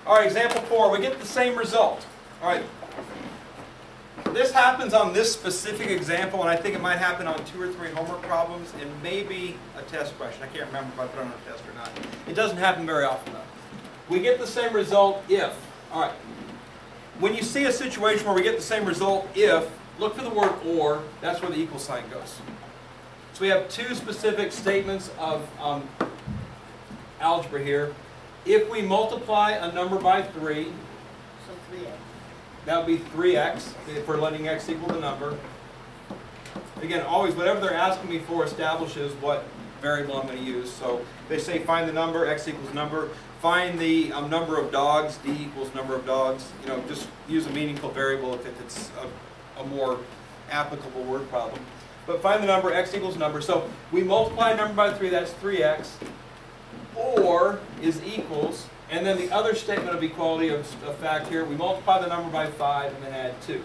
All right, example 4, we get the same result. All right. This happens on this specific example, and I think it might happen on 2 or 3 homework problems, and maybe a test question. I can't remember if I put it on a test or not. It doesn't happen very often, though. We get the same result if. All right. When you see a situation where we get the same result if, look for the word or. That's where the equal sign goes. So we have 2 specific statements of algebra here. If we multiply a number by 3, So 3x. that would be 3x, if we're letting x equal the number. Again, always, whatever they're asking me for establishes what variable I'm going to use. So they say find the number, x equals number. Find the number of dogs, d equals number of dogs. You know, just use a meaningful variable if it's a more applicable word problem. But find the number, x equals number. So we multiply a number by 3, that's 3x. Or is equals, and then the other statement of equality of fact here, we multiply the number by 5 and then add 2.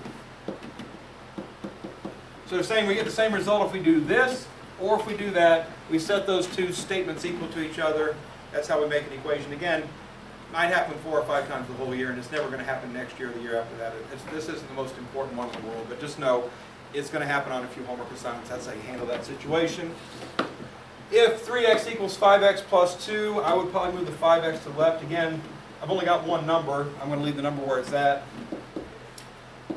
So they're saying we get the same result if we do this, or if we do that. We set those 2 statements equal to each other. That's how we make an equation. Again, might happen 4 or 5 times the whole year, and it's never going to happen next year or the year after that. This isn't the most important one in the world, but just know it's going to happen on a few homework assignments. That's how you handle that situation. If 3x equals 5x plus 2, I would probably move the 5x to the left. Again, I've only got one number. I'm going to leave the number where it's at.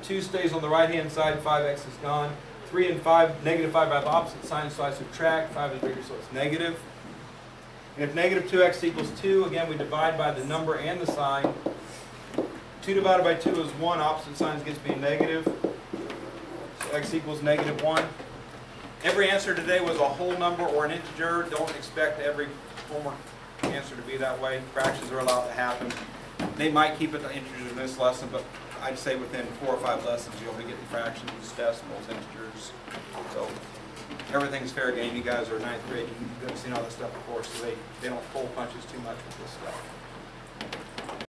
2 stays on the right-hand side. 5x is gone. 3 and 5, negative 5 have opposite signs, so I subtract. 5 is bigger, so it's negative. And if negative 2x equals 2, again, we divide by the number and the sign. 2 divided by 2 is 1. Opposite signs gets me a negative. So x equals negative 1. Every answer today was a whole number or an integer. Don't expect every homework answer to be that way. Fractions are allowed to happen. They might keep it to integers in this lesson, but I'd say within 4 or 5 lessons you'll be getting fractions, decimals, integers. So everything's fair game. You guys are 9th grade. You've seen all this stuff before, so they don't pull punches too much with this stuff.